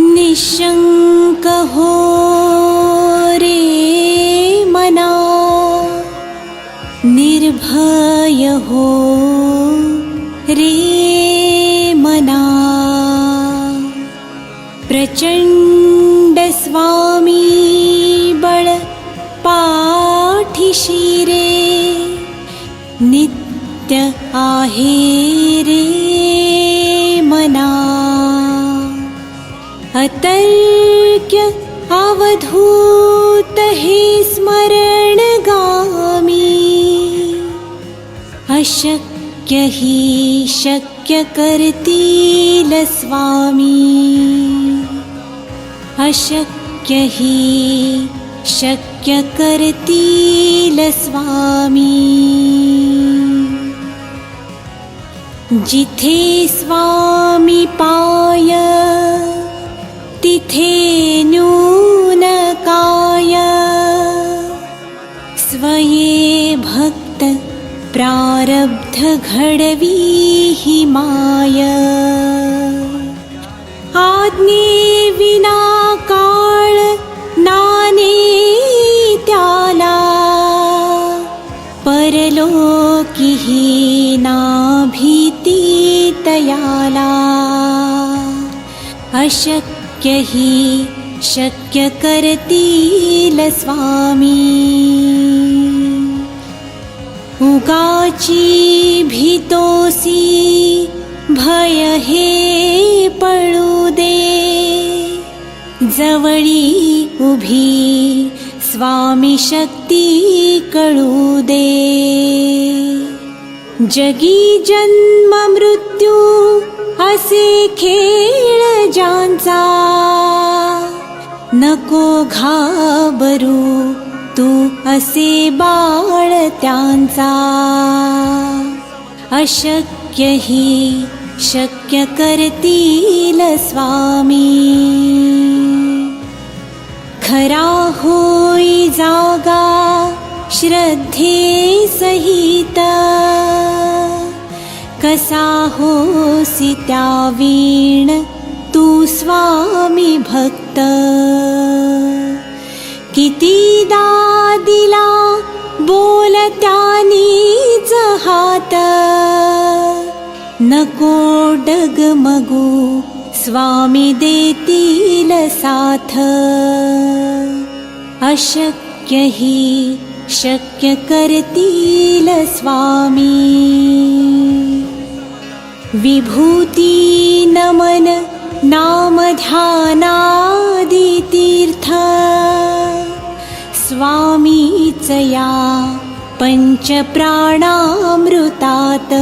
निशंक हो रे मना, निर्भय हो रे मना, प्रचंड स्वामी बळ पाठीशी रे, नित्य आहे रे मना, अतर्क्य अवधूत हे स्मरणगामी, अशक्य हि शक्य करतील स्वामी, अशक्य हि शक्य करतील स्वामी. जिथे स्वामी पाय तिथे न्यून काय, स्वये भक्त प्रारब्ध घडवी हि माय, आज्ञे विना काळ नाने त्याला, परलोकी हि ना भीती तयाला, अशक्य हि शक्य करतील स्वामी. उगाची भीतोसी भय हे पळू दे, जवळी उभी स्वामी शक्ती कळू दे. जगी जन्म मृत्यू असे खेळ ज्यांचा, नको घाबरू तू असे बाळ त्यांचा, अशक्य हि शक्य करतील स्वामी. खरा होई जागा श्रद्धे सहित, कसा होसी त्या वीण तू स्वामी भक्त. कितीदा दिला बोल त्यानीच हात, नको डगमगू स्वामी देतील साथ, अशक्य हि शक्य करतील स्वामी. विभूती नमन नाम ध्यानादि तीर्थ, स्वामीच या पंच प्राणामृतात.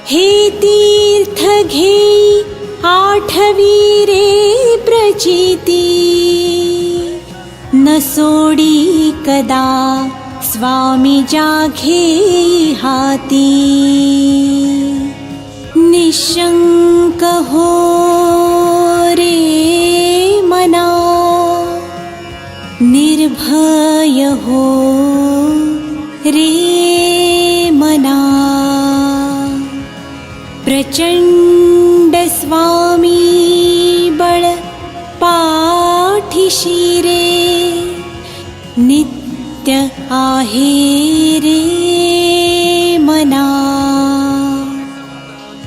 हे तीर्थ घेई आठवी रे प्रचिती, न सोडी कदा स्वामी जाघे हाती. निशंक हो रे मना, निर्भय हो रे मना, प्रचंड स्वामी बळ पाठीशी रे, नित्य आहे रे मना,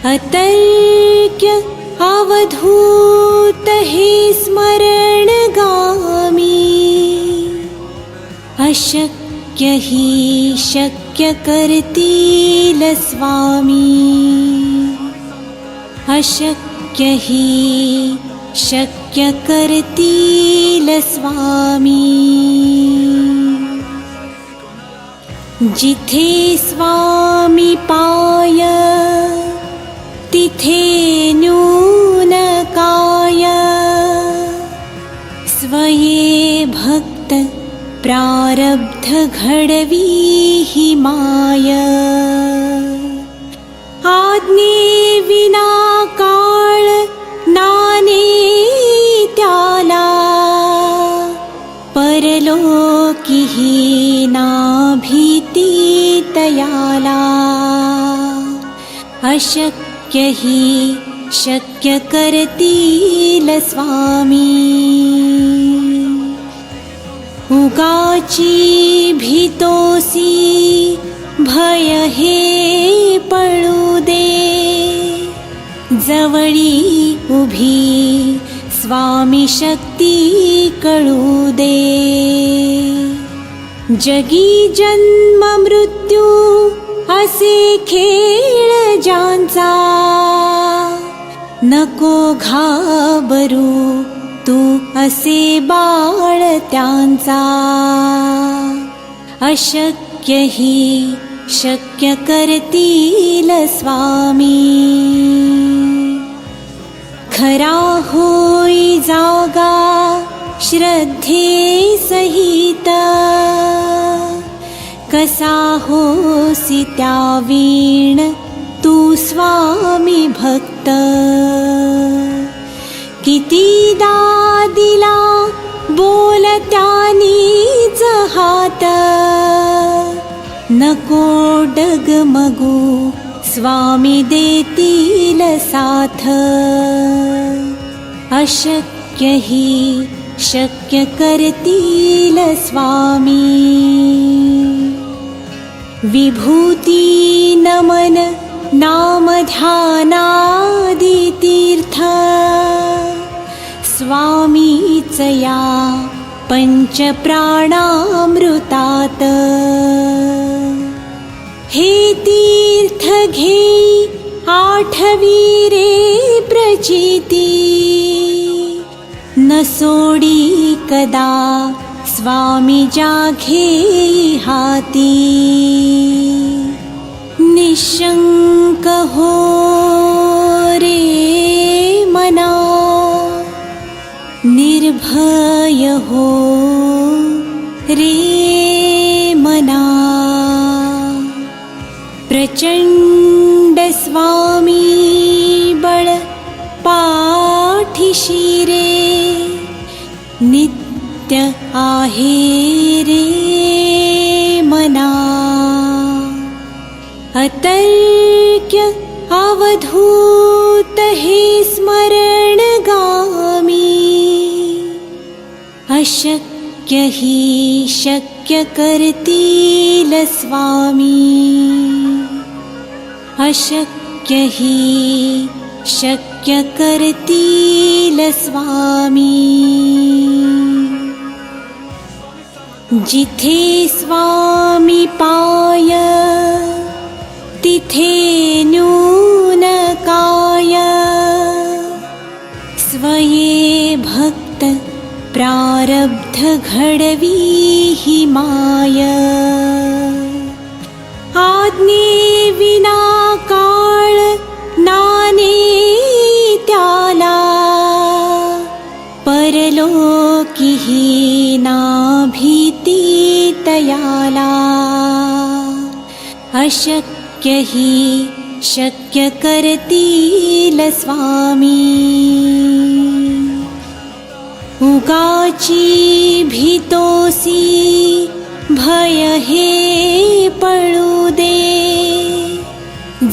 अतर्क्य अवधूत हे स्मरणगामी, अशक्य हि शक्य करतील स्वामी, अशक्य हि शक्य करतील स्वामी. जिथे स्वामी पाय तिथे न्यून काय, स्वये भक्त प्रारब्ध घडवी हि माय, आज्ञे विना काळ नाने त्याला, परलोकी हि ना भीती तयाला, अशक्य हि शक्य करतील स्वामी. उगाची भीतोसी भय हे पळू दे. जवळी उभी स्वामी शक्ती कळू दे. जगी जन्म मृत्यू असे खेळ ज्यांचा, नको घाबरू तू असे बाळ त्यांचा. अशक्य हि शक्य करतील स्वामी. खरा होई जागा श्रद्धे सहित, कसा होसी त्या वीण तू स्वामी भक्त. कितीदा दिला बोलत्यानीच हात, नको डगमगू स्वामी देतील साथ. अशक्य हि शक्य करतील स्वामी. विभूती नमन नाम ध्यानादि तीर्थ, स्वामीच या पंच प्राणामृतात. हे तीर्थ घे आठवी रे प्रचिती, न सोडी कदा स्वामी जाघे हाती. निशंक हो रे मना, निर्भय हो रे मना. प्रचंड स्वामी बळ पाठीशी रे, नित्य आहे रे मना. अतर्क्य अवधूत हे स्मरण गामी, अशक्य हि शक्य करतील स्वामी. अशक्य हि शक्य करतील स्वामी. जिथे स्वामी पाय तिथे न्यून काय, स्वये भक्त प्रारब्ध घडवी ही माय. आज्ञे विना काळ नाने त्याला, परलोकी ही ना भीती तयाला. अशक्य हि शक्य करतील स्वामी. उगाची भीतोसी भय हे पळू दे.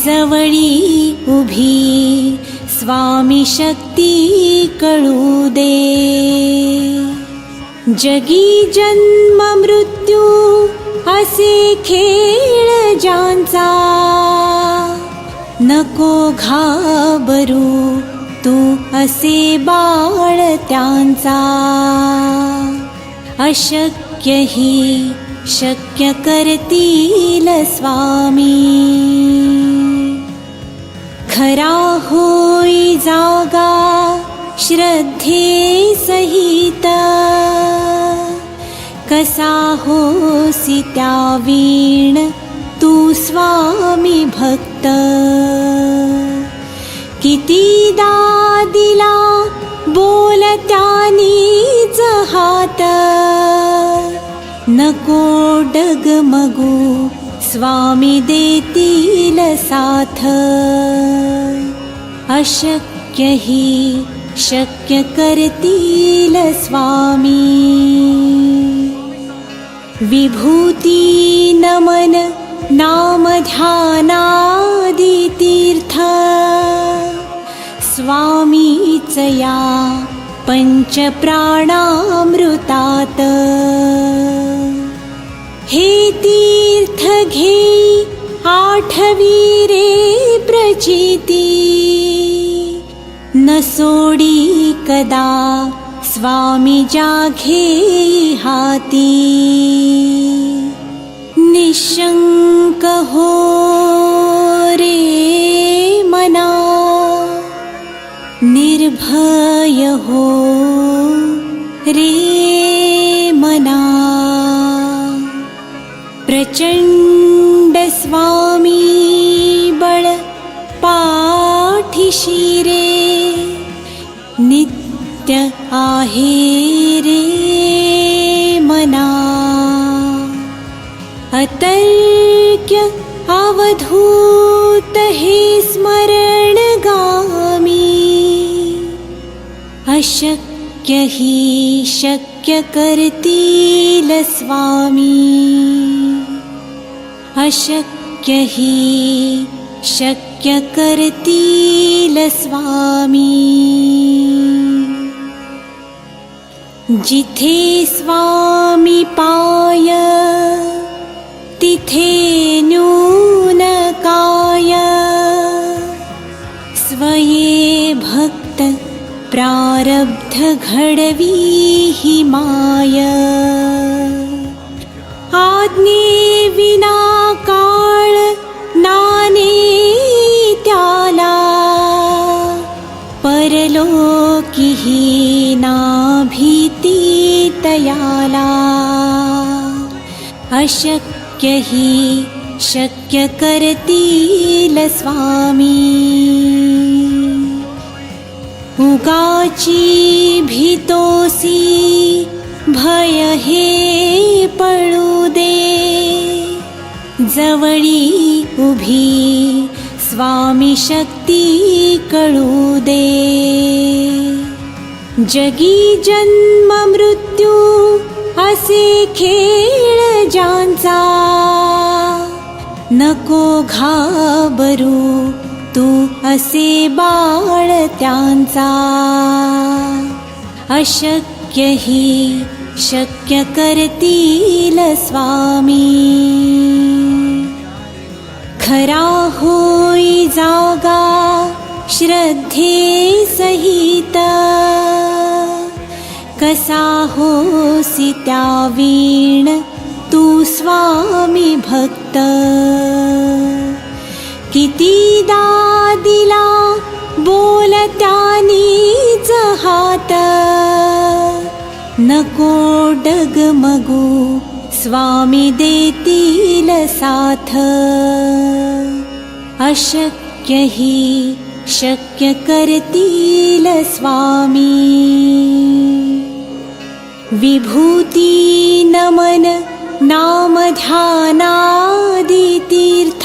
जवळी उभी स्वामी शक्ती कळू दे. जगी जन्म मृत्यू असे खेळ ज्यांचा, नको घाबरू तू असे बाळ त्यांचा. अशक्य हि शक्य करतील स्वामी. खरा होई जागा श्रद्धे सहित, कसा होसी त्या वीण तू स्वामी भक्त. कितीदा दिला बोलत्यानीच हात, नको डगमगू स्वामी देतील साथ. अशक्य हि शक्य करतील स्वामी. विभूती नमन नाम ध्यानादि तीर्थ, स्वामीचया पंचप्राणामृतात। हे तीर्थ घे आठवी रे प्रचिती, न सोडी कदा स्वामी जाघे हाती। निशंक हो रे मना, निर्भय हो रे मना। प्रचंड स्वामी बळ पाठीशी रे, नित्य आहे रे मना। अतर्क्य अवधूत हे स्मरण गामी, अशक्य हि शक्य करतील स्वामी। अशक्य हि शक्य करतील स्वामी। जिथे स्वामी पाय, तिथे न्यून काय। स्वये भक्त प्रारब्ध घडवी ही माय। आज्ञे विना काळ नाने त्याला, परलोकीही ना भीती तयाला। अशक्य हि शक्य करतील स्वामी। उगाची भीतोसी भय हे पळू दे, जवळी उभी स्वामी शक्ती कळू दे। जगी जन्म मृत्यू असे खेळ ज्यांचा, नको घाबरू तू असे बाळ त्यांचा। अशक्य हि शक्य करतील स्वामी। खरा होई जागा श्रद्धे सहित, कसा होसी त्या वीण तू स्वामी भक्त। कितीदा दिला बोलत्यानीच हात, नको डगमगू स्वामी देतील साथ। अशक्य हि शक्य करतील स्वामी। विभूती नमन नाम ध्यानादि तीर्थ,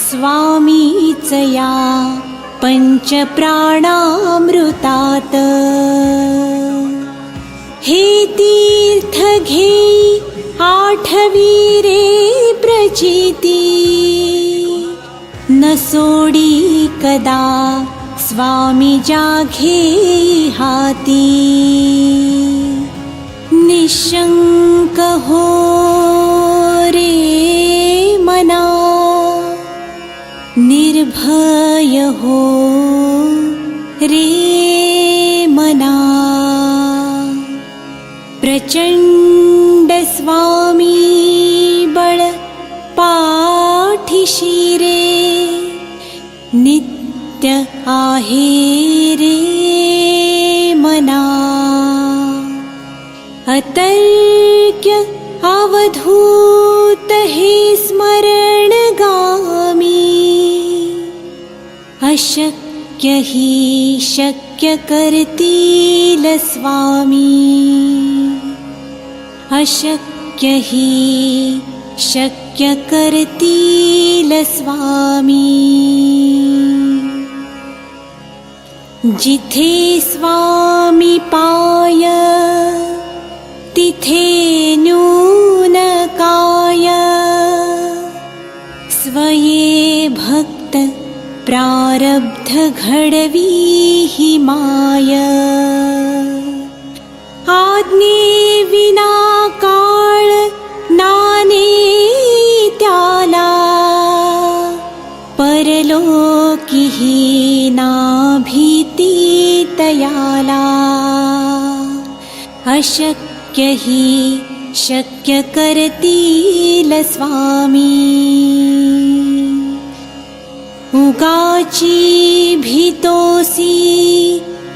स्वामीचया पंचप्राणामृतात। हे तीर्थ घे आठवी रे प्रचिती, न सोडी कदा स्वामी जाघे हाती। निशंक हो रे मना, निर्भय हो रे मना। प्रचंड स्वामी बळ पाठीशी रे, नित्य आहे रे मना। अतर्क्य अवधूत हे स्मरण गामी, अशक्य हि शक्य करतील स्वामी। अशक्य हि शक्य करतील स्वामी। जिथे स्वामी पाय, तिथे न्यून काय। स्वये भक्त प्रारब्ध घडवी ही माय आज्ञे विना काळ नाने त्याला परलोकी ही ना भीती तयाला अशक्य ही शक्य करतील स्वामी उगाची भीतोसी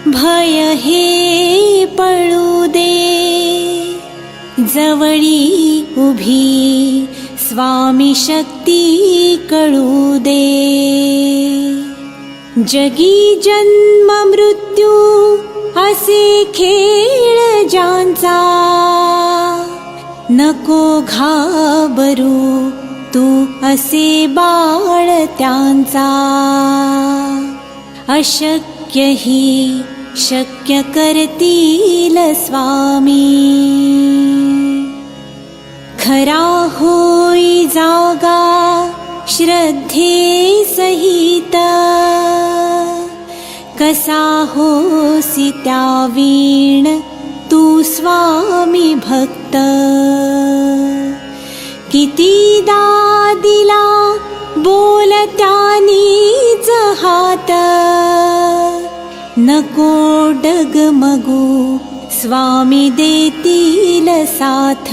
भय हे पळू दे जवळी उभी स्वामी शक्ती कळू दे जगी जन्म मृत्यू असे खेळ ज्यांचा नको घाबरू तू असे बाळ त्यांचा अशक्य ही शक्य करतील स्वामी खरा होई जागा श्रद्धे सहित कसा होसी त्या वीण तू स्वामी भक्त कितीदा दिला बोलत्यानीच हात नको डगमगू स्वामी देतील साथ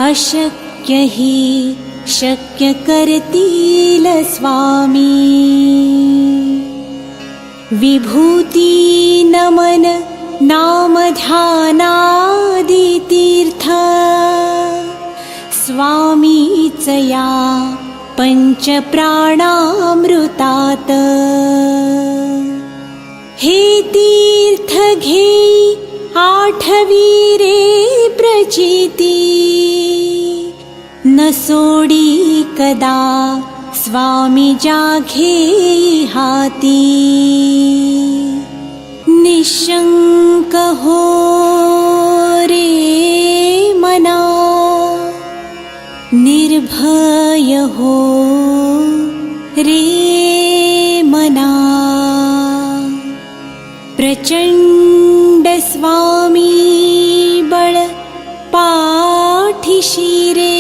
अशक्य ही शक्य करतील स्वामी विभूती नमन नाम ध्यानादि तीर्थ स्वामीच या पंच प्राणामृतात हे तीर्थ घे आठवी रे प्रचिती न सोडी कदा स्वामी जाघे हाती निशंक हो रे मना निर्भय हो रे मना प्रचंड स्वामी बळ पाठीशी रे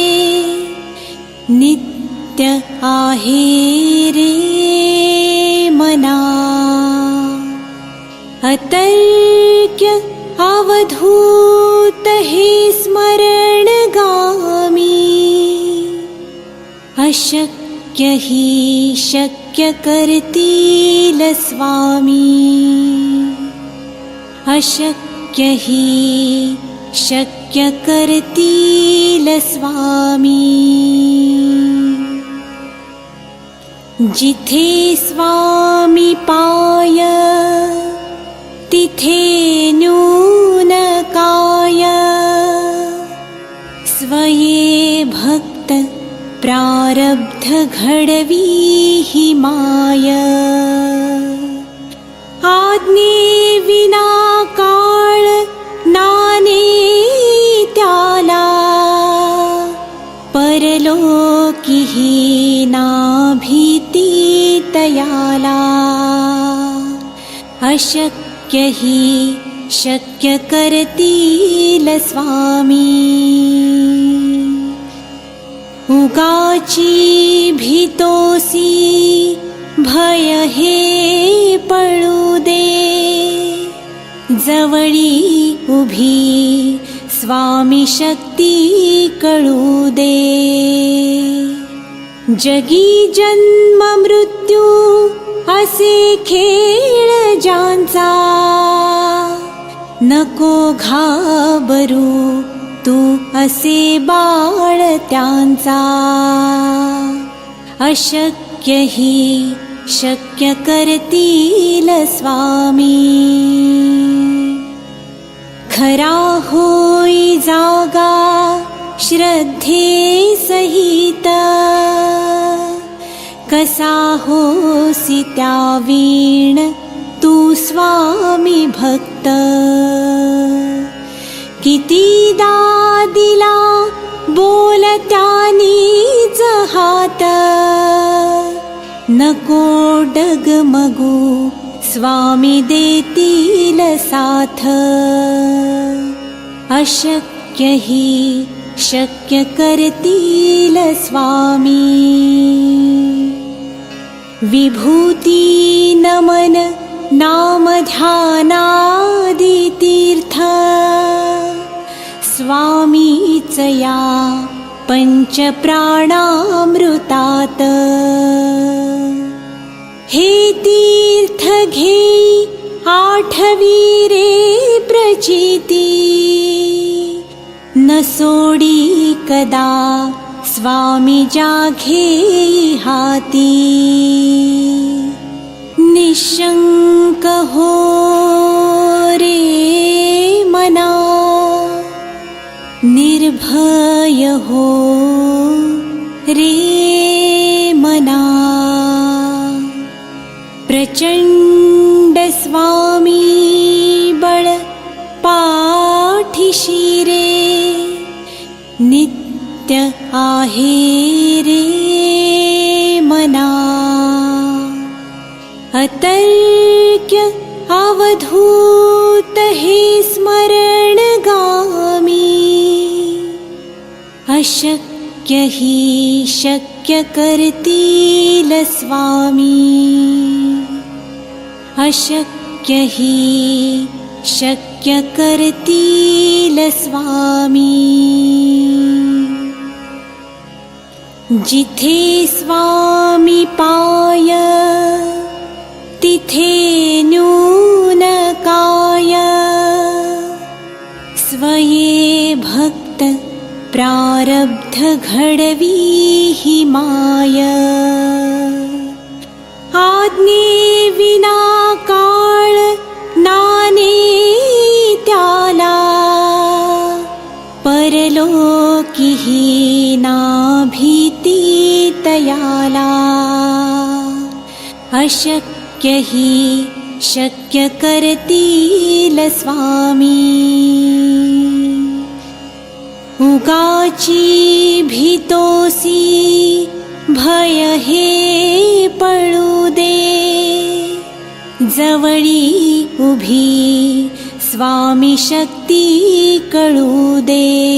नित्य आहे रे मना अतर्क्य अवधूत हे स्मरण गामी अशक्य ही शक्य करतील स्वामी अशक्य ही शक्य करतील स्वामी जिथे स्वामी पाय तिथे न्यून काय स्वये भक्त प्रारब्ध घडवी ही माय आज्ञे विना काळ नाने त्याला परलोकी ही ना भीती तयाला अशक्य ही शक्य करतील स्वामी उगाची भीतोसी भय हे पळू दे जवळी उभी स्वामी शक्ती कळू दे जगी जन्म मृत्यू असे खेळ ज्यांचा नको घाबरू तू असे बाळ त्यांचा अशक्य ही शक्य करतील स्वामी खरा होई जागा श्रद्धे सहित कसा होसी त्या वीण तू स्वामी भक्त कितीदा दिला बोलत्यानीच हात नको डगमगू स्वामी देतील साथ. अशक्य ही शक्य करतील स्वामी. विभूती नमन नाम ध्यानादि तीर्थ. स्वामीच या पंच प्राणामृतात. हे तीर्थ घे आठवी रे प्रचिती. न सोडी कदा स्वामी जाघे हाती. निशंक हो रे मना. निर्भय हो रे मना. प्रचंड स्वामी बळ पाठीशी रे. नित्य आहे रे मना. अतर्क्य अवधूत हे स्मरणगामी. अशक्य ही शक्य करतील स्वामी. अशक्य ही शक्य करतील स्वामी. जिथे स्वामी पाय तिथे न्यून काय. स्वये भक्त प्रारब्ध घडवी ही माय. आज्ञे विना काळ नाने त्याला. परलोकी ही ना भीती तयाला. अशक्य ही शक्य करतील स्वामी. उगाची भीतोसी भय हे पळू दे. जवळी उभी स्वामी शक्ती कळू दे.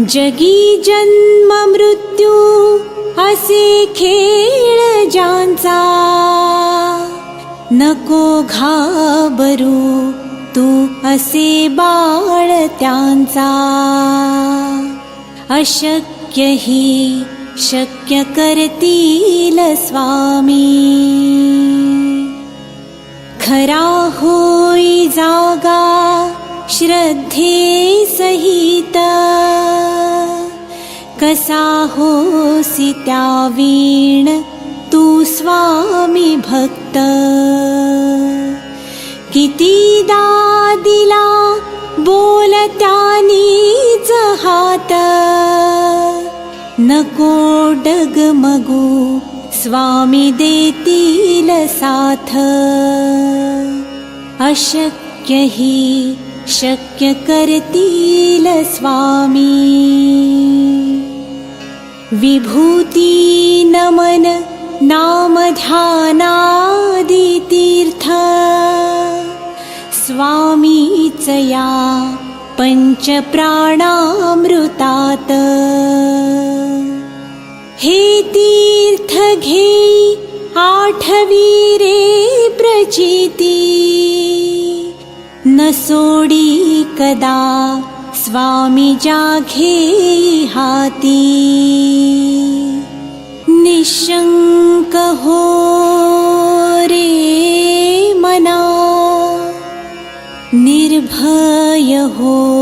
जगी जन्म मृत्यू असे खेळ ज्यांचा. नको घाबरू तू असे बाळ त्यांचा. अशक्य ही शक्य करतील स्वामी. खरा होई जागा श्रद्धे सहित. कसा होसी त्या वीण तू स्वामी भक्त. कितीदा दिला बोलत्यानीच हात. नको डगमगू स्वामी देतील साथ. अशक्य ही शक्य करतील स्वामी. विभूती नमन नाम ध्यानादि तीर्थ. स्वामीच या पंच प्राणामृतात. हे तीर्थ घे आठवी रे प्रचिती. न सोडी कदा स्वामी जाघे हाती. निशंक हो रे मना. निर्भय हो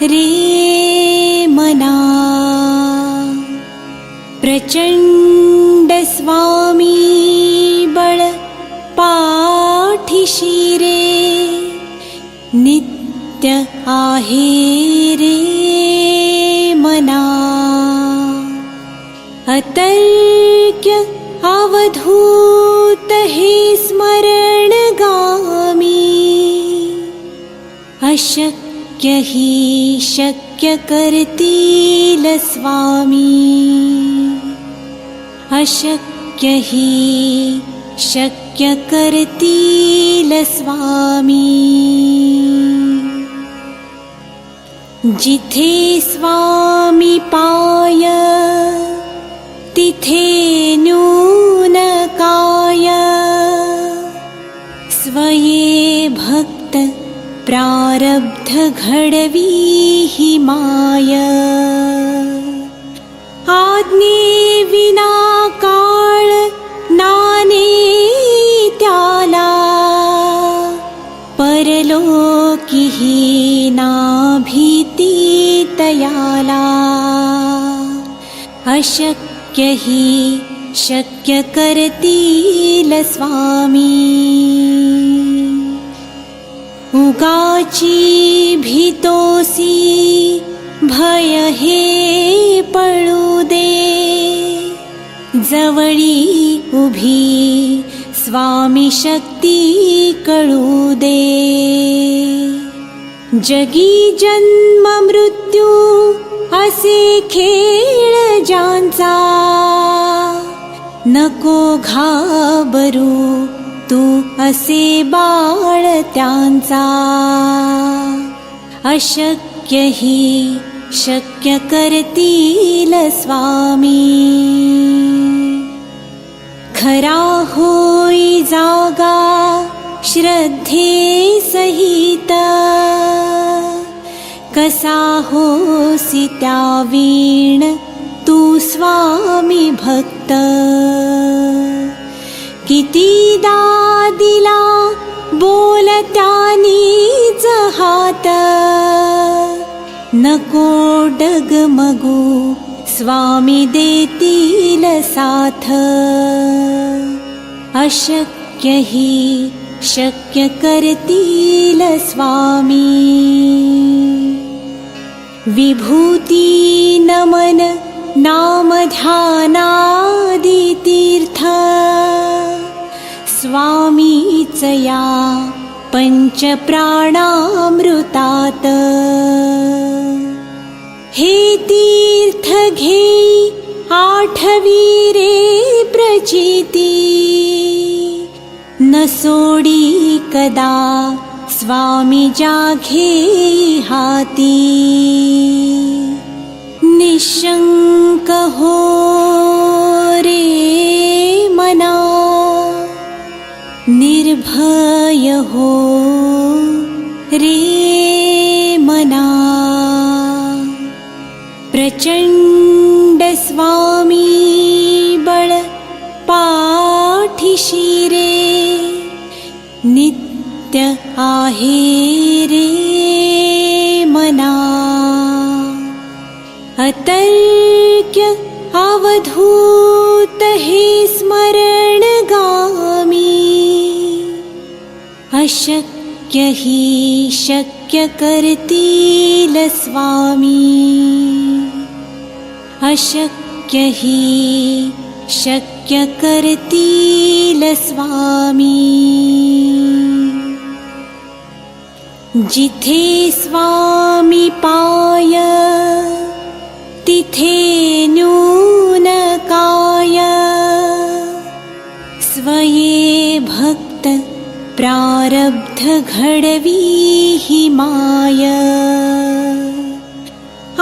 रे मना. प्रचंड स्वामी बळ पाठीशी रे. नित्य आहे रे मना. अतर्क्य अवधूत हे स्मरणगामी. अशक्य ही शक्य करतील स्वामी. अशक्य हि शक्य करतील स्वामी. जिथे स्वामी पाय तिथे न्यून काय. स्वये भक्त प्रारब्ध घडवी ही माय. आज्ञे विना काळ नाने त्याला. परलोकीही ना भीती तयाला. अशक्य हि शक्य करतील स्वामी. उगाची भीतोसी भय हे पळू दे. जवळी उभी स्वामी शक्ती कळू दे. जगी जन्म मृत्यू असे खेळ ज्यांचा. नको घाबरू तू असे बाळ त्यांचा. अशक्य हि शक्य करतील स्वामी. खरा होई जागा श्रद्धे सहित. कसा होसी त्या वीण तू स्वामी भक्त. कितीदा दिला बोलत्यानीच हात. नको डगमगू स्वामी देतील साथ. अशक्य हि शक्य करतील स्वामी. विभूती नमन नाम ध्यानादि तीर्थ. स्वामीच या पंच प्राणामृतात. हे तीर्थ घे आठवी रे प्रचिती. न सोडी कदा स्वामी जाघे हाती. निशंक हो रे मना. निर्भय हो रे मना. प्रचंड स्वामी बळ पाठीशी रे. नित्य आहे रे मना. अतर्क्य अवधूत हे स्मरण गामी. अशक्य हि शक्य करतील स्वामी. अशक्य हि शक्य करतील स्वामी. जिथे स्वामी पाय तिथे न्यून काय. स्वये भक्त प्रारब्ध घडवी ही माय.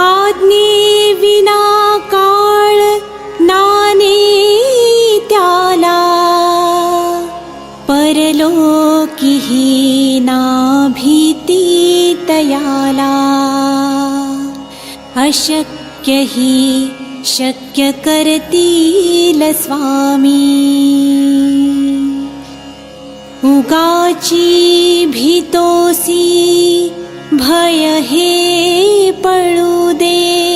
आज्ञे विना काळ नाने त्याला. परलोकीही ना भीती तयाला. अशक्य हि शक्य करतील स्वामी. उगाची भीतोसी भय हे पळू दे.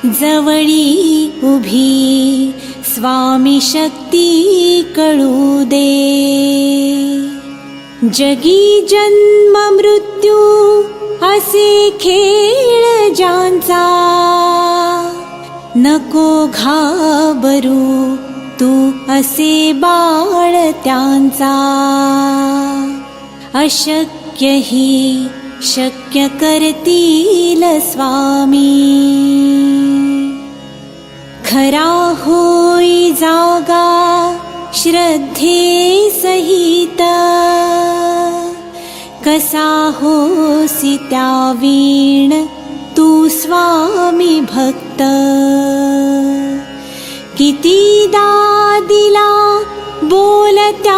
जवळी उभी स्वामी शक्ती कळू दे. जगी जन्म मृत्यू असे खेळ ज्यांचा. नको घाबरू तू असे बाळ त्यांचा. अशक्य हि शक्य करतील स्वामी. खरा होई जागा श्रद्धे सहित, कसा होसी त्यावीण तू स्वामी भक्त. कितीदा दिला बोलत्यानीच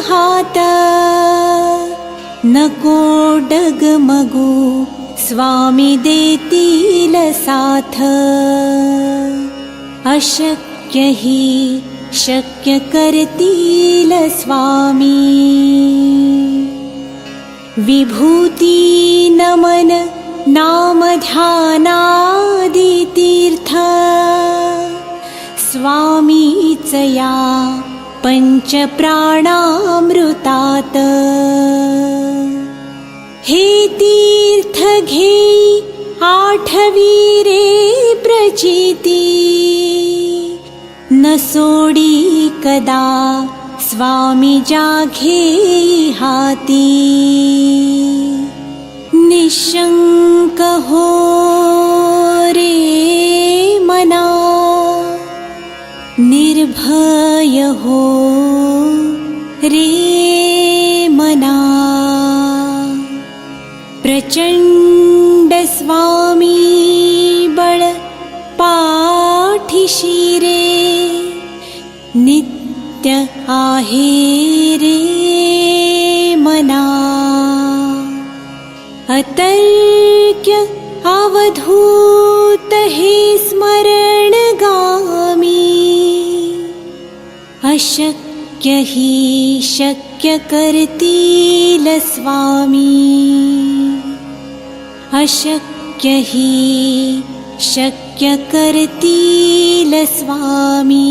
हात, नको डगमगू स्वामी देतील साथ. अशक्य ही शक्य करतील स्वामी. विभूती नमन नाम ध्यानादि तीर्थ, स्वामीच या पंच प्राणामृतात. हे तीर्थ घेई आठवी रे प्रचिती, न सोडी कदा स्वामी जाघे हाती. निशंक हो रे मना, निर्भय हो रे मना. प्रचंड स्वामी बळ पाठीशी रे, नित्य आहे रे मना. अतर्क्य अवधूत हे स्मरण गामी, अशक्य ही शक्य करतील स्वामी. अशक्य ही शक्य करतील स्वामी.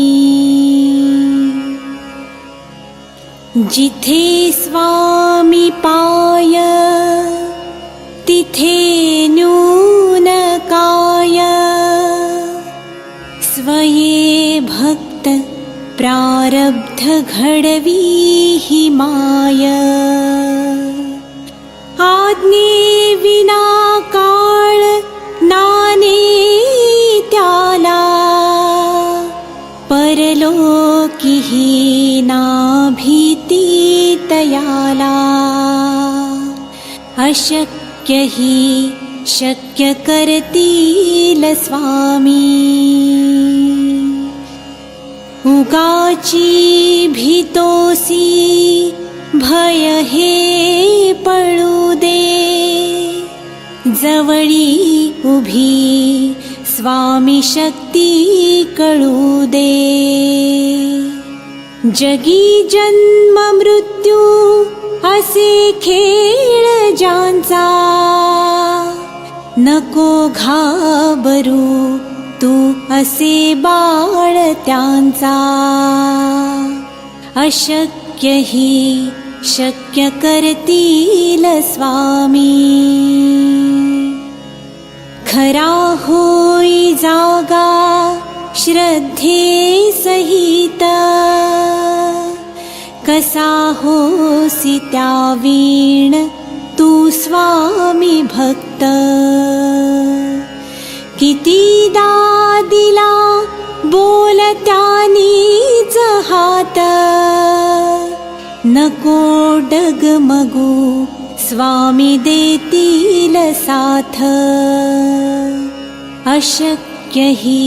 जिथे स्वामी पाय, तिथे न्यून काय. स्वये भक्त प्रारब्ध घडवी ही माय. आज्ञे विना काळ नाने त्याला, परलोकी ही ना भीती तयाला. अशक्य ही शक्य करतील स्वामी. उगाची भीतोसी भय हे पळू दे, जवळी उभी स्वामी शक्ती कळू दे. जगी जन्म मृत्यू असे खेळ ज्यांचा, नको घाबरू तू असे बाळ त्यांचा. अशक्य ही शक्य करतील स्वामी. खरा होई जागा श्रद्धे सहित, कसा होसी त्यावीण तू स्वामी भक्त. कितीदा दिला बोलत्यानीच हात, नको डगमगू स्वामी देतील साथ. अशक्य ही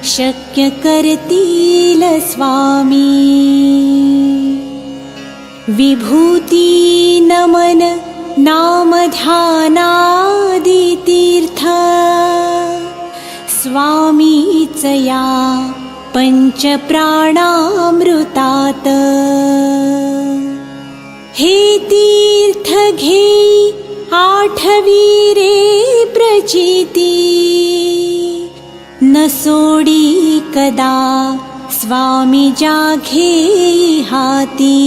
शक्य करतील स्वामी. विभूती नमन नाम ध्यानादि तीर्थ, स्वामीच या पंच प्राणामृतात. हे तीर्थ घेई आठवी रे प्रचिती, न सोडी कदा स्वामी जाघे हाती.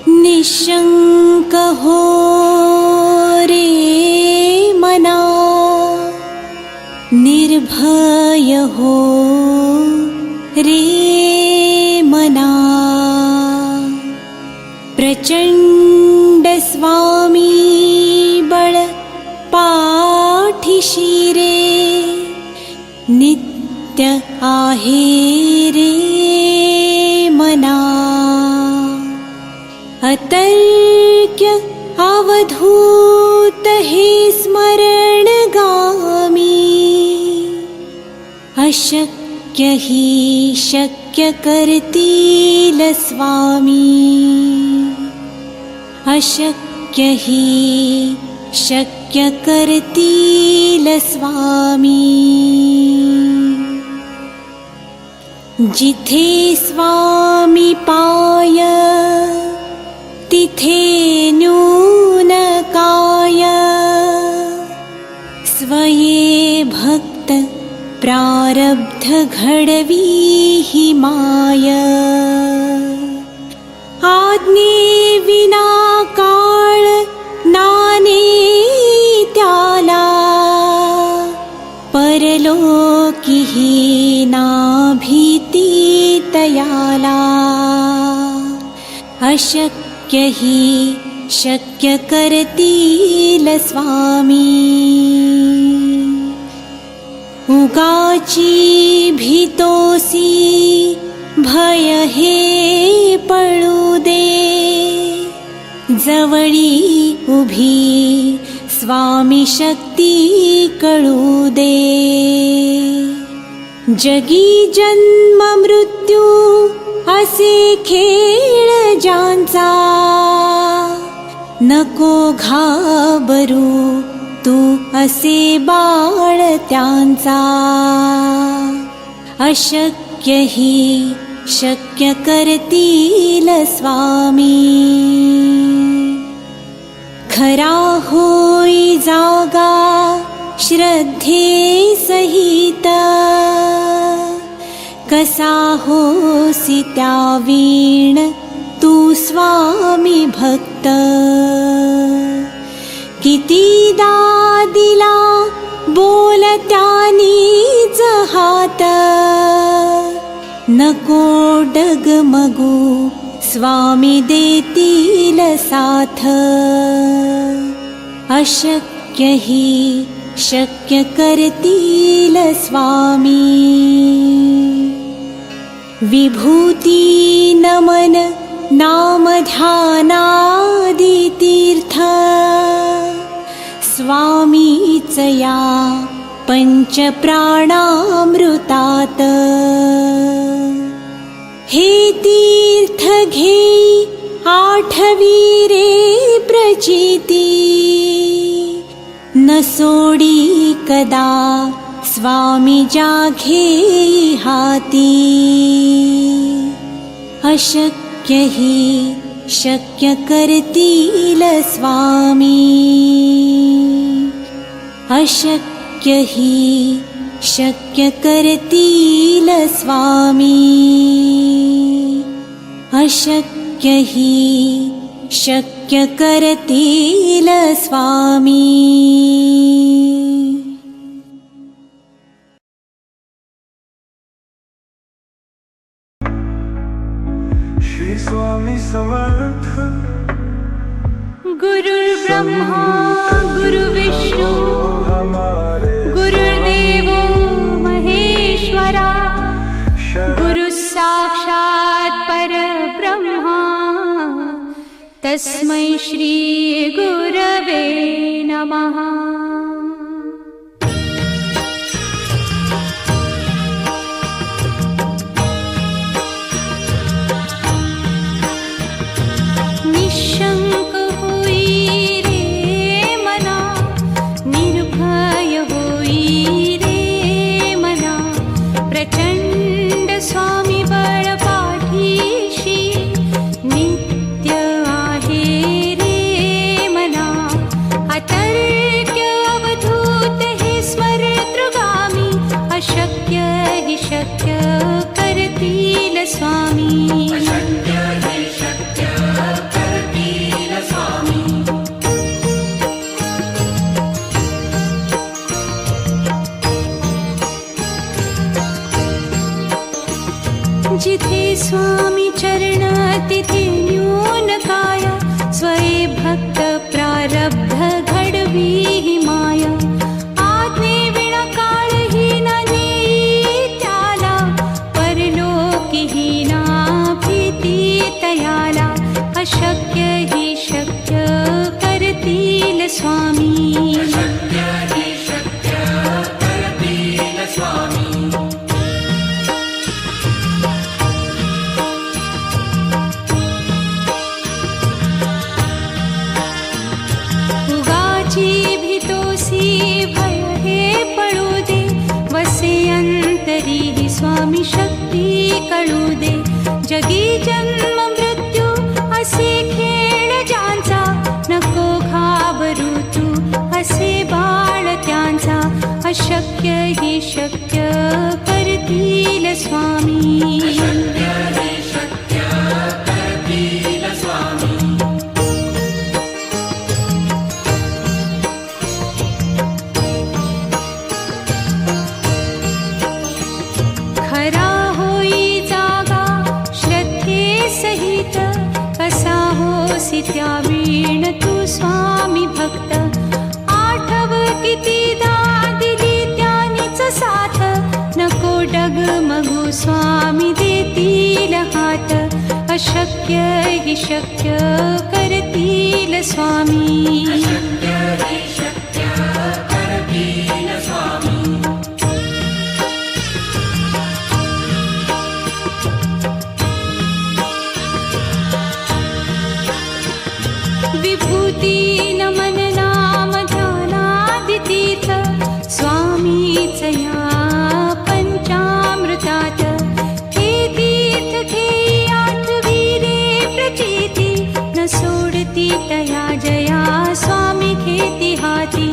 निशंक हो रे मना, निर्भय हो रे मना. प्रचंड स्वामी बळ पाठीशी रे, नित्य आहे रे मना, अतर्क्य अवधूत हे स्मरण गामी, अशक्य हि शक्य करतील स्वामी, अशक्य हि शक्य करतील स्वामी. जिथे स्वामी पाय तिथे न्यून काय, स्वये भक्त प्रारब्ध घडवी हि माय. आज्ञे विना काळ नाने त्याला, परलोकीही ना भीती तयाला. अशक्य हि शक्य करतील स्वामी, उगाची भीतोसी भय हे पळू दे. जवळी उभी स्वामी शक्ती कळू दे. जगी जन्म मृत्यू असे खेळ ज्यांचा, नको घाबरू तू असे बाळ त्यांचा. अशक्य हि शक्य करतील स्वामी, खरा होई जागा श्रद्धे सहित. कसा होसी त्या वीण तू स्वामी भक्त. कितीदा दिला बोलत्यानीच हात, नको डगमगू स्वामी देतील साथ. अशक्य हि शक्य करतील स्वामी, विभूती नमन नाम ध्यानादि तीर्थ. स्वामीच या पंच प्राणामृतात. हे तीर्थ घेई आठवी रे प्रचिती, न सोडी कदा स्वामी जाघेई हाती. अशक्य हि शक्य करतील स्वामी, अशक्य हि शक्य करतील स्वामी, अशक्य हि शक्य करतील स्वामी. श्री स्वामी समर्थ. गुरुर्ब्रह्मा गुरुर्विष्णु गुरुर्देवो महेश्वरा, गुरु साक्षात् परब्रह्मा, तस्मै श्री गुरवे नमः. निशंक होई रे मना, निर्भय होई रे मना. प्रचंड स्वामी बळ पाठीशी, नित्य आहे रे मना. अतर्क्य अवधूत हे स्मरतृगामी, अशक्य हि शक्य करतील स्वामी. जिथे स्वामी चरण तिथे न्यून काय, स्वये भक्त प्रारब्ध घडवी हि माया. आज्ञे विना काळ हि न कळू दे. जगी जन्म मृत्यू असे खेळ ज्यांचा, नको घाबरू तू असे बाळ त्यांचा. अशक्य ही शक्य करतील स्वामी. खरा होई जागा श्रद्धे सहित, कसा होसी त्या वीण तू स्वामी भक्त. आठव कितीदा दिली त्यानीच साथ, नको डगमगू स्वामी देतील हात. अशक्य ही शक्य करतील स्वामी. विभूती नमन नाम ध्यानादितीर्थ, स्वामीच या पंचामृतात. हे तीर्थ घेई आठवीरे प्रचिती, न सोडती तया जया स्वामी घेती हाती.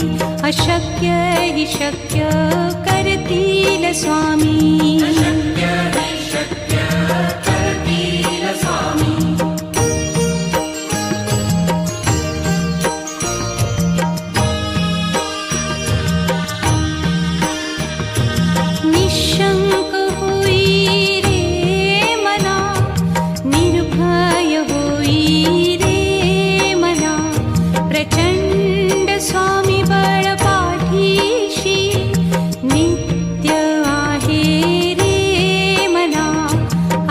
अशक्य ही शक्य करतील स्वामी. निशंक होई रे मना, निर्भय होई रे मना. प्रचंड स्वामी बळ पाठीशी, नित्य आहे रे मना.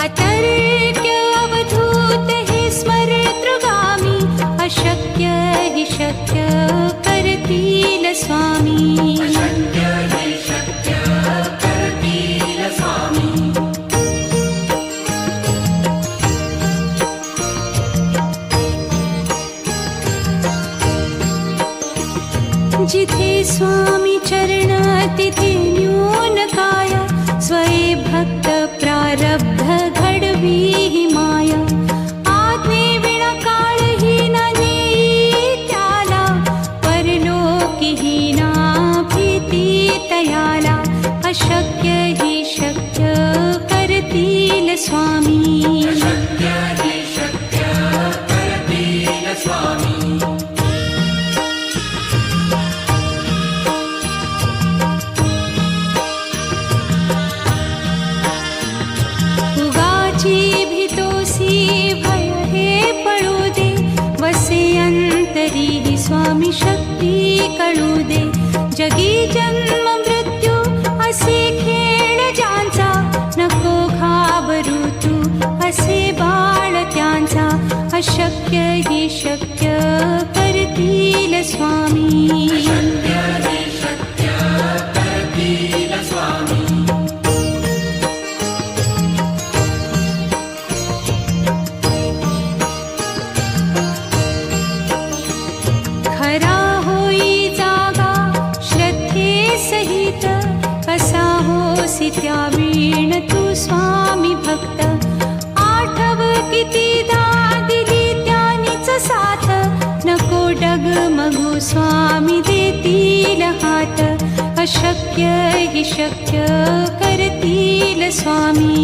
अतर्क्य अवधूत हे स्मरतृगामी, अशक्य हि शक्य करतील स्वामी. जिथे स्वामी चरण तिथे न्यून काय, स्वये भक्त प्रारब्ध घडवी ही माया. आज्ञे विना काळही न नेई त्याला, परलोकी ही ना भीती तयाला. अशक्य ही शक्य करतील स्वामी. भीतोसी भय हे पळू दे, वसे अंतरी ही स्वामी शक्ती कळू दे. जगी जन्म मृत्यू असे खेळ ज्यांचा, नको घाबरू तू असे बाळ त्यांचा. अशक्य ही शक्य करतील स्वामी. खरा होई जागा श्रद्धे सहित, कसा होसी त्या वीण तू स्वामी भक्त. आठव कितीदा दिली त्यानीच साथ, नको डगमगू स्वामी देतील हात. अशक्य हि शक्य करतील स्वामी.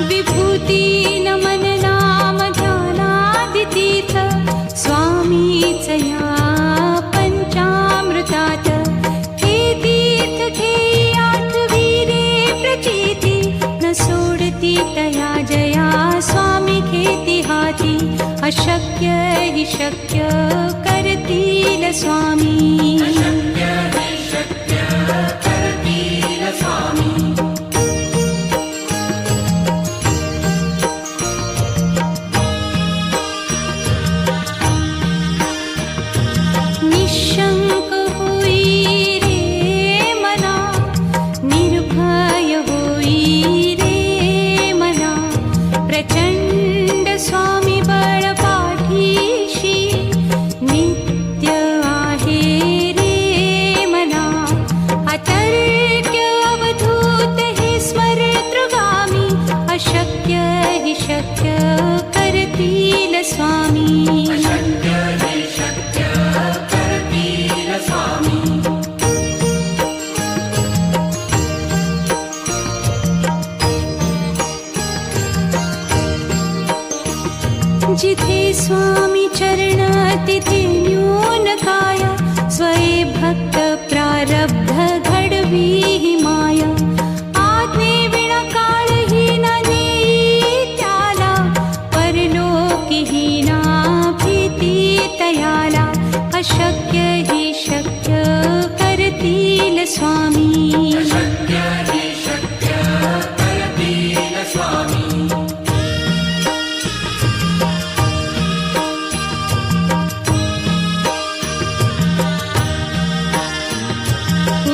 विभूती नमन नाम ध्यानादितीर्थ, स्वामीच या पंचामृतात. हे तीर्थ घेई आठवीरे प्रचिती, न सोडती तया जया स्वामी घेती हाती. अशक्य हि शक्य करतील स्वामी. निशंक होई रे मना, निर्भय होई रे मना. प्रचंड हि शक्य करतील स्वामी. अशक्य हि शक्य करतील स्वामी. जिथे स्वामी चरण तिथे न्यून काय. स्वये भक्त प्रारब्ध घडवी हि माया. आज्ञे विना काळही न नेई त्याला. परलोकी हि ना भीती तयाला. अशक्य हि शक्य करतील स्वामी. अशक्य हि शक्य करतील स्वामी.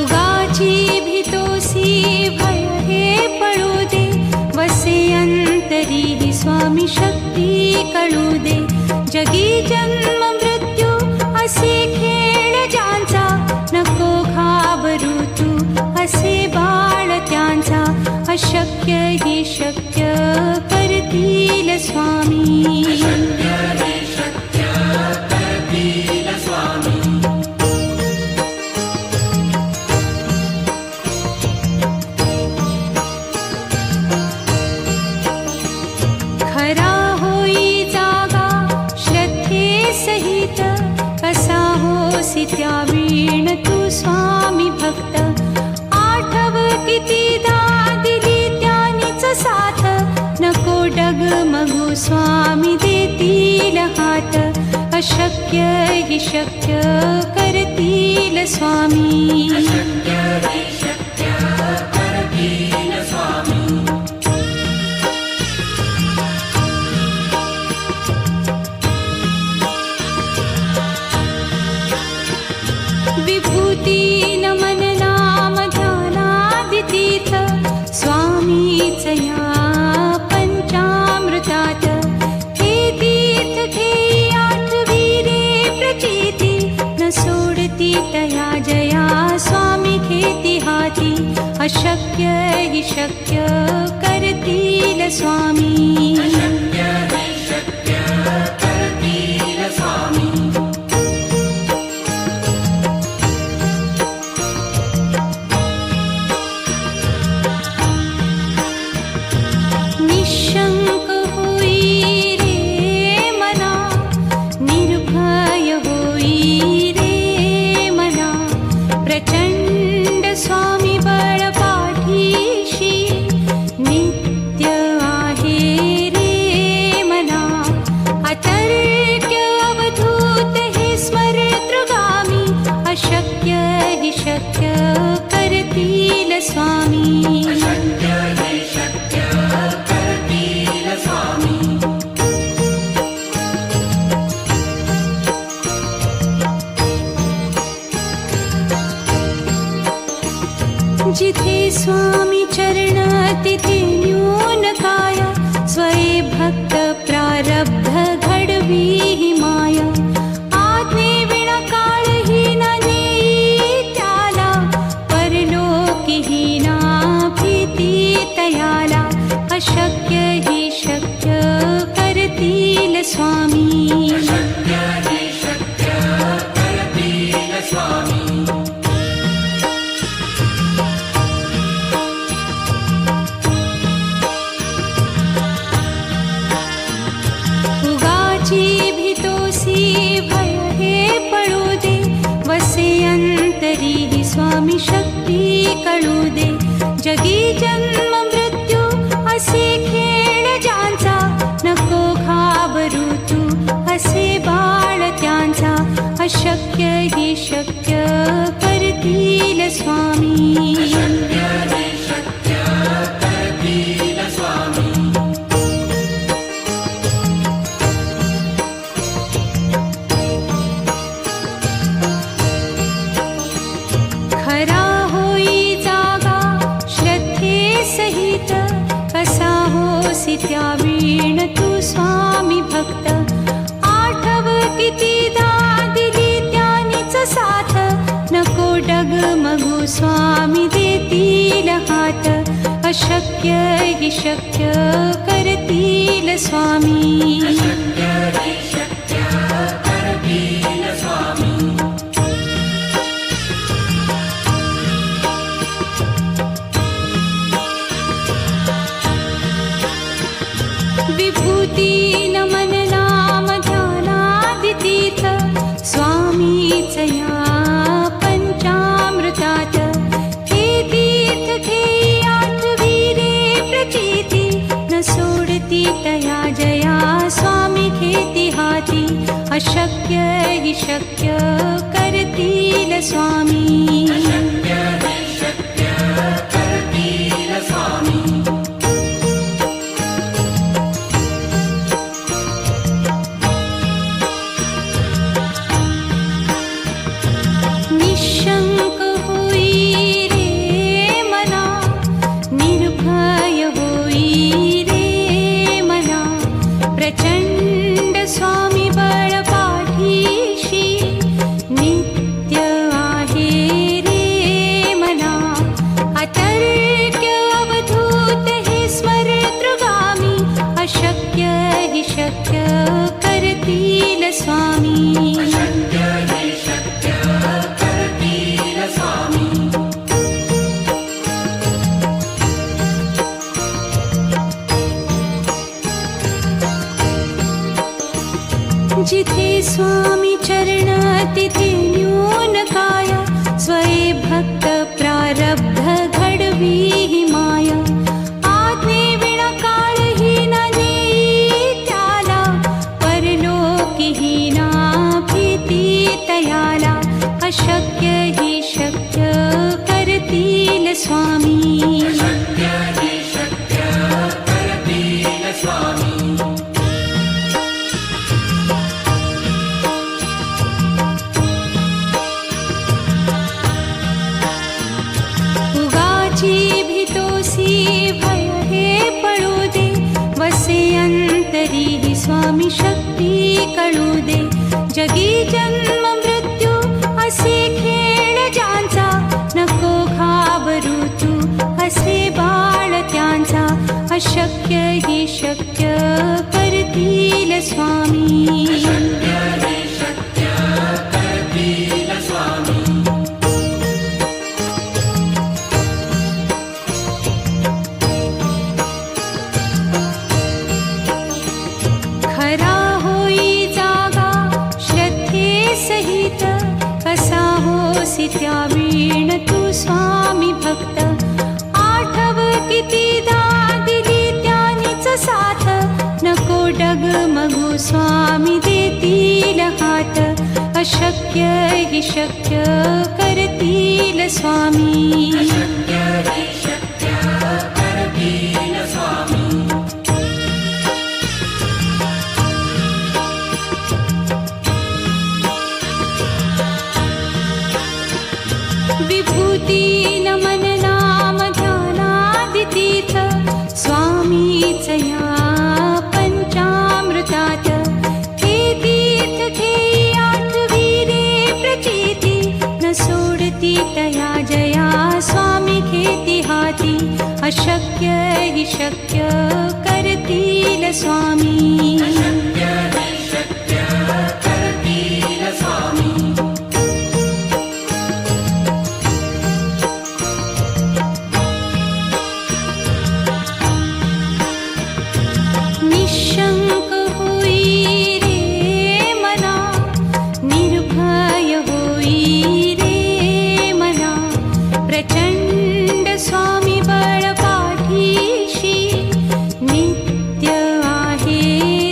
उगाची भीतोसी भय हे पळू दे. वसे अंतरी हि स्वामी शक्ती कळू दे. जगी जन्म मृत्यू असे खेळ ज्यांचा. नको घाबरू तू असे बाळ त्यांचा. अशक्य हि शक्य करतील स्वामी. अशक्य हि शक्य करतील स्वामी. खरा होई जागा श्रद्धे सहित. कसा होसी त्या वीण तू स्वामी भक्त. आठव कितीदा दिली त्यानीच साथ. नको डगमगू स्वामी देतील हात. अशक्य हि शक्य करतील स्वामी. अशक्य हि शक्य करतील स्वामी. विभूती नमन नाम ध्यानादितीर्थ. स्वामीच या पंचामृतात. हे तीर्थ घेई आठवी रे प्रचिती. न सोडती तया जया स्वामी घेती हाती. अशक्य हि शक्य करतील स्वामी. अशक्य हि शक्य करतील स्वामी. निशंक होई रे मना. निर्भय होई रे मना. प्रचंड स्वामी बळ पाठीशी. नित्य आहे रे मना. अतर्क्य अवधूत हे स्मरतृगामी. अशक्य हि शक्य करतील स्वामी. अशक्य हि शक्य करतील स्वामी. जिथे स्वामी चरण तिथे न्यून काय. स्वये भक्त प्रारब्ध घडवी हि माया. आज्ञे विना काळही न नेई त्याला. परलोकी हि ना भीती तयाला. अशक्य हि शक्य करतील स्वामी. अशक्य हि शक्य करतील स्वामी. उगाची भीतोसी भय हे पळू दे. वसे अंतरी हि स्वामी शक्ती कळू दे. जगी जन्म मृत्यू असे खेळ ज्यांचा. नको घाबरू तू असे बाळ त्यांचा. अशक्य हि शक्य करतील स्वामी. अशक्य हि शक्य करतील स्वामी. खरा होई जागा श्रद्धे सहित. कसा होसी त्या वीण तू स्वामी भक्त. आठव कितीदा दिली त्यानीच साथ. नको डगमगू स्वामी देतील हात. अशक्य हि शक्य करतील स्वामी अशक्य हि शक्य करतील स्वामी विभूती नमन नाम ध्यानादितीर्थ स्वामीच या पंचामृतात हे तीर्थ घेई आठविरे प्रचिती न सोडती तया जया स्वामी घेती हाती अशक्य हि शक्य करतील स्वामी अशक्य हि शक्य करतील स्वामी निशंक होई रे मना निर्भय होई रे मना प्रचंड स्वामी बळ पाठीशी नित्य आहे रे मना अतर्क्य अवधूत हे स्मरतृगामी अशक्य हि शक्य करतील स्वामी अशक्य हि शक्य करतील स्वामी जिथे स्वामी चरण तिथे न्यून काय स्वये भक्त प्रारब्ध घडवी ही माया आज्ञे विना काळही न नेई त्याला परलोकीही ना भीती तयाला अशक्य हि शक्य करतील स्वामी अशक्य हि शक्य करतील स्वामी उगाची भीतोसी भय हे पळू दे वसे अंतरी ही स्वामी शक्ती कळू दे जगी जन्म मृत्यू असे खेळ ज्यांचा नको घाबरू तू असे बाळ त्यांचा अशक्य हि शक्य करतील स्वामी अशक्य हि शक्य करतील स्वामी खरा होई जागा श्रद्धे सहित कसा होसी त्या वीण तू स्वामी भक्त आठव कितीदा दिली त्यानीच साथ नको डगमगू स्वामी देतील हात अशक्य हि शक्य करतील स्वामी अशक्य हि शक्य करतील स्वामी विभूती नमन नाम ध्यानादितीर्थ स्वामीच या पंचामृतात हे तीर्थ घेई आठविरे प्रचिती न सोडती तया जया स्वामी घेती हाती अशक्य हि शक्य करतील स्वामी अशक्य हि शक्य करतील स्वामी निशंक होई रे मना निर्भय होई रे मना प्रचंड स्वामी बळ पाठीशी नित्य आहे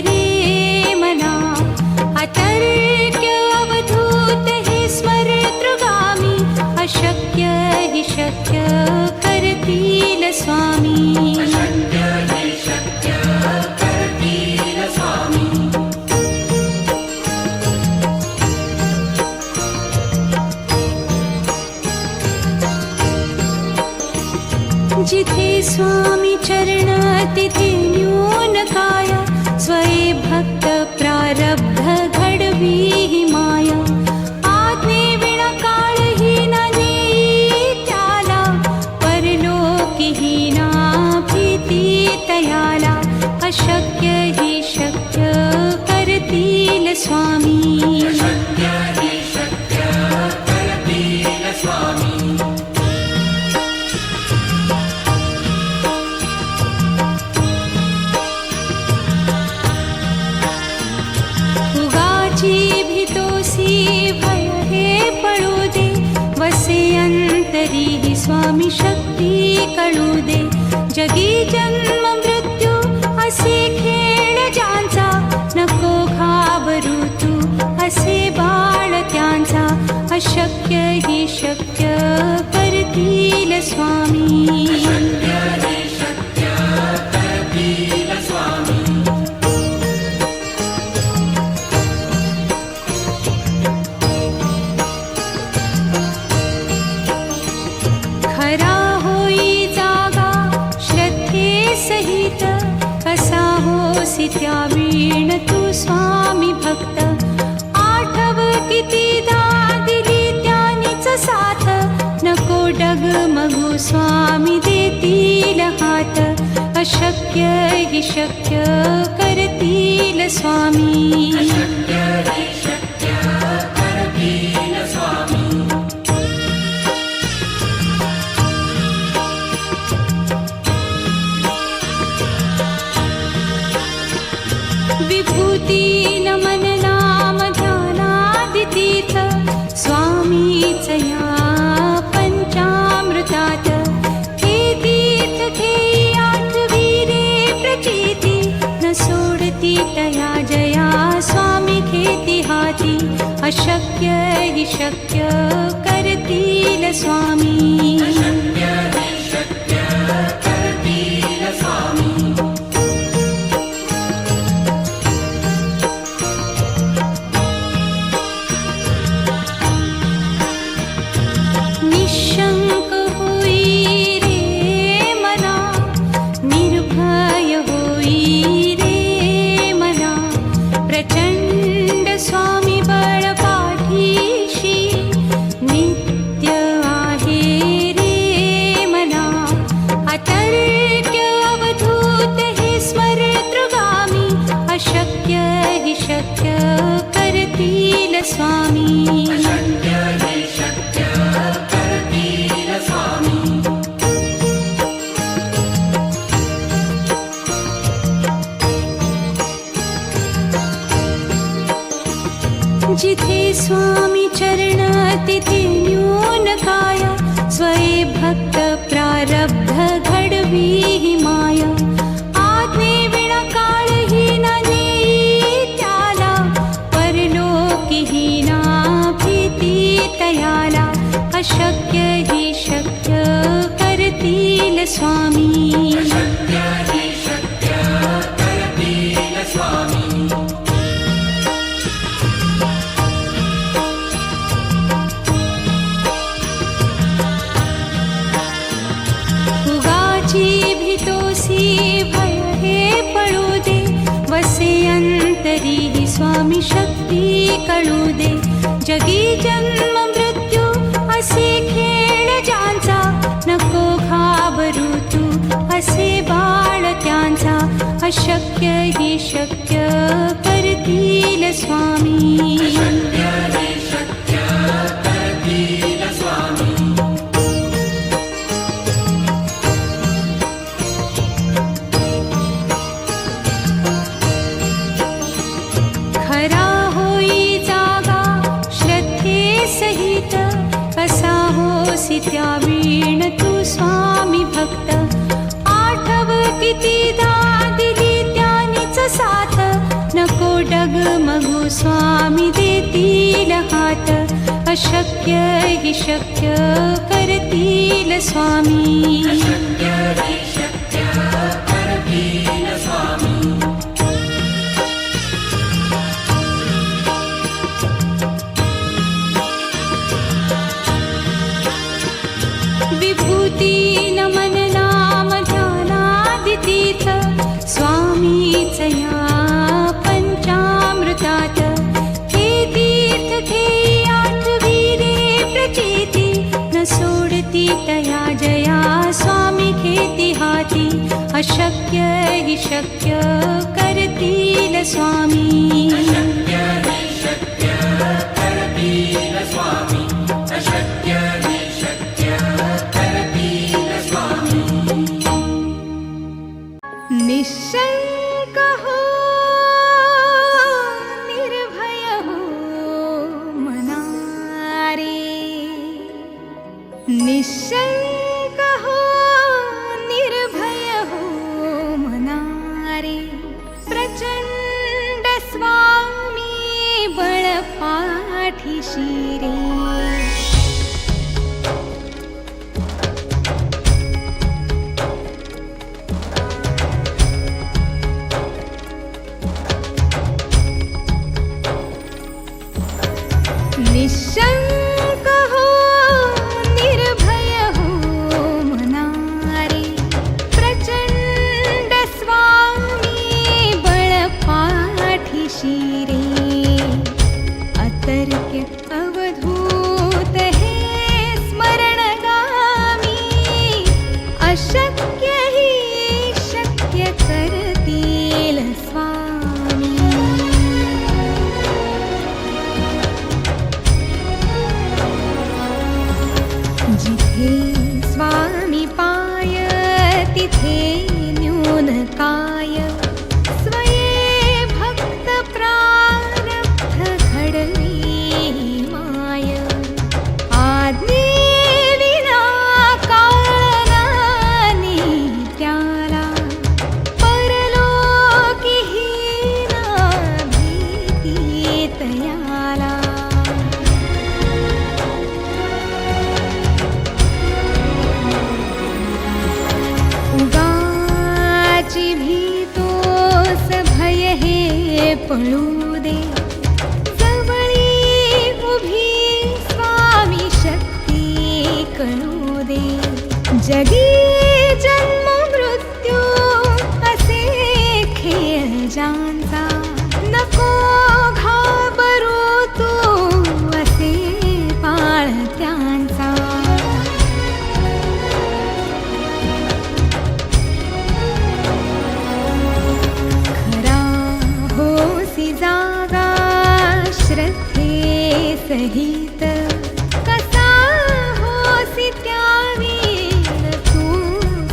रे मना अतर्क्य अवधूत हे स्मरतृगामी अशक्य हि शक्य करतील स्वामी अशक्य हि शक्य करतील स्वामी जिथे स्वामी चरण तिथे न्यून काय स्वये भक्त प्रारब्ध घडवी ही माया आज्ञे विना काळही न नेई त्याला परलोकीही ना भीती तयाला अशक्य स्वामी शक्य हि शक्य करतील स्वामी उगाची भीतोसी भय हे पळू दे वसे अंतरी ही स्वामी शक्ती कळू दे जगी जन्म मृत्यू असे खेळ ज्यांचा नको घाबरू तू असे बाळ त्यांचा अशक्य ही शक्य करतील स्वामी शक्य हि शक्य करतील स्वामी खरा होई जागा श्रद्धे सहित कसा होसी त्या वीण तू स्वामी भक्त आठव कितीदा दिली त्यानीच साथ नको डगमगू स्वामी देतील हात अशक्य हि शक्य करतील स्वामी शक्य हि शक्य करतील स्वामी विभूती नमन नाम ध्यानादितीर्थ स्वामीच या पंचामृतात हे तीर्थ घेई आठवी रे प्रचिती न सोडती तया जया स्वामी घेती हाती अशक्य हि शक्य करतील स्वामी शक्य हि शक्य करतील स्वामी निशंक होई रे मना निर्भय होई रे मना प्रचंड स्वामी बळ पाठीशी नित्य आहे रे मना अतर्क्य अवधूत हे स्मरतृगामी अशक्य हि शक्य करतील स्वामी शक्य हि शक्य करतील स्वामी जिथे स्वामी चरण तिथे न्यून काया स्वये भक्त प्रारब्ध घडवी ही माया आज्ञे विना काळही न नेई त्याला परलोकीही ना भीती तयाला अशक्य हि शक्य करतील स्वामी शक्य हि शक्य करतील स्वामी उगाची भीतोसी भय हे पळू दे वसे अंतरी ही स्वामी शक्ती कळू दे जगी जन्म मृत्यू असे खेळ ज्यांचा नको घाबरू तू असे बाळ त्यांचा अशक्य हि शक्य करतील स्वामी शक्य हि शक्य करतील स्वामी खरा होई जागा श्रद्धे सहित कसा होसी त्या वीण तू स्वामी भक्त आठव कितीदा दिली त्यानीच साथ नको डगमगू स्वामी देतील हात अशक्य हि शक्य करतील स्वामी शक्य हि शक्य करतील स्वामी विभूती नमन नाम ध्यानादितीर्थ स्वामीच या पंचामृतात हे तीर्थ घेई आठवी रे प्रचिती न सोडती तया जया स्वामी घेती हाती अशक्य हि शक्य करतील स्वामी शक्य हि स्वामी अशक्य हि शक्य करतील स्वामी निशंक हो निर्भय हो मना रे निशंक हो निर्भय हो मना रे प्रचंड स्वामी बळ पाठीशी रे निशंक हो निर्भय हो मना रे प्रचंड स्वामी बळ पाठीशी रे अतर्क्य अवधूत हे स्मरणगामी अशक्य हि शक्य करतील स्वामी जिथे स्वामी पाय तिथे न्यून काय स्वये भक्त प्रारब्ध घडली माय आज्ञे विना काळनानी त्याला परलोकी हीना भीती तयाला उगाची भीतोस भय हे पळू दे जवळी उभी स्वामी शक्ती कळू दे जगी जन्म मृत्यू असे खेळ जानचा नको घाबरू तू असे पाळत्यांचा खरा होसी जागा श्रद्धे सहित कसा होसी त्यावीर तू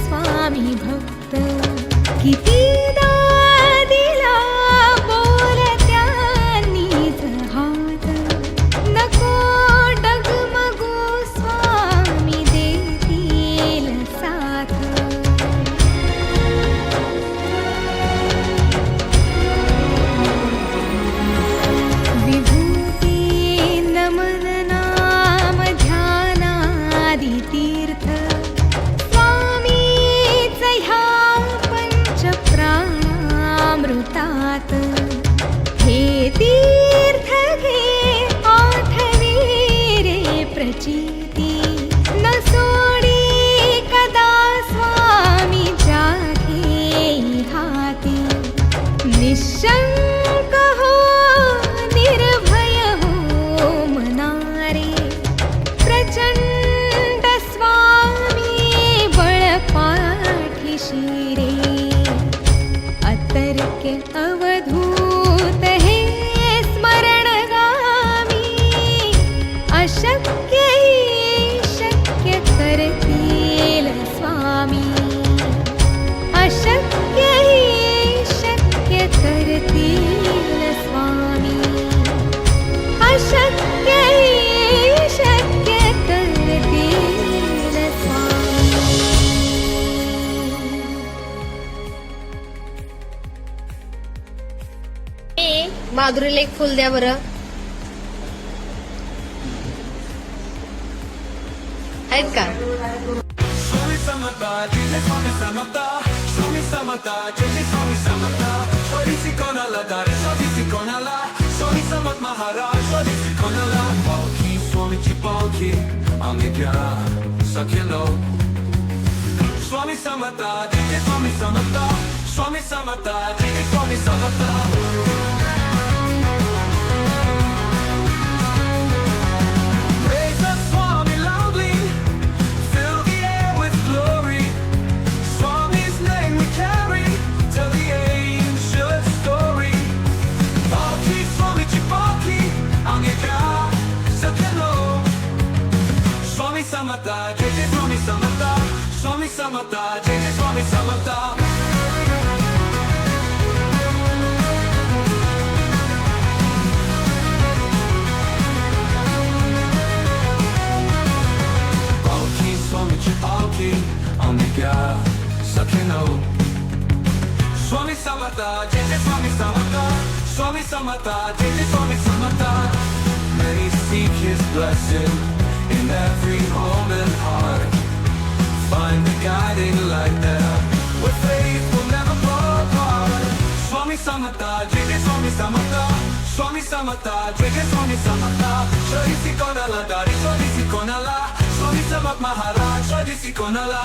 स्वामी भक्त कितीदा दिला बोलत्यांनीच हात नको डगमगू स्वामी देतील साथ विभूती नमन नाम ध्यानादि तीर्थ स्वामीच ह्या पंच प्राणामृतात हे तीर्थ घे आठवी रे प्रचिती न सोडी कदा स्वामी जागे हाती निशंक हो निर्भय हो मना रे प्रचंड स्वामी बळ पाठीशी रे अतर्क्य अवधूत हे स्मरणगामी अशक्य हि शक्य करतील स्वामी अशक्य हि शक्य करतील स्वामी अशक्य हि शक्य करतील स्वामी माधुरीला एक फुल द्या बरं. आहेत का? स्वामी समता जिथे स्वामी समता स्वामी समता जिथे स्वामी समता स्वदेशी कोणाला दारे स्वदेशी कोणाला स्वामी समत महाराज स्वदेशी कोणाला पालखी स्वामीची पालखी आम्ही घ्या सखेलो स्वामी समता जिथे स्वामी समता स्वामी समता जिथे स्वामी समता Second समता जय जय स्वामी समता पालखी स्वामीची पालखी Omega Sakino Swami Samata Jai Jai Swami Samata Swami Samata Jai Jai Swami Samata Many seek His blessing in every home and heart. Find the guiding light there where faith will never fall apart. Swami Samata Jai Jai Swami Samata Swami Samata Jai Jai Swami Samata Shri Konala Dari Shri Konala Swami Samat Maharaj Shri Konala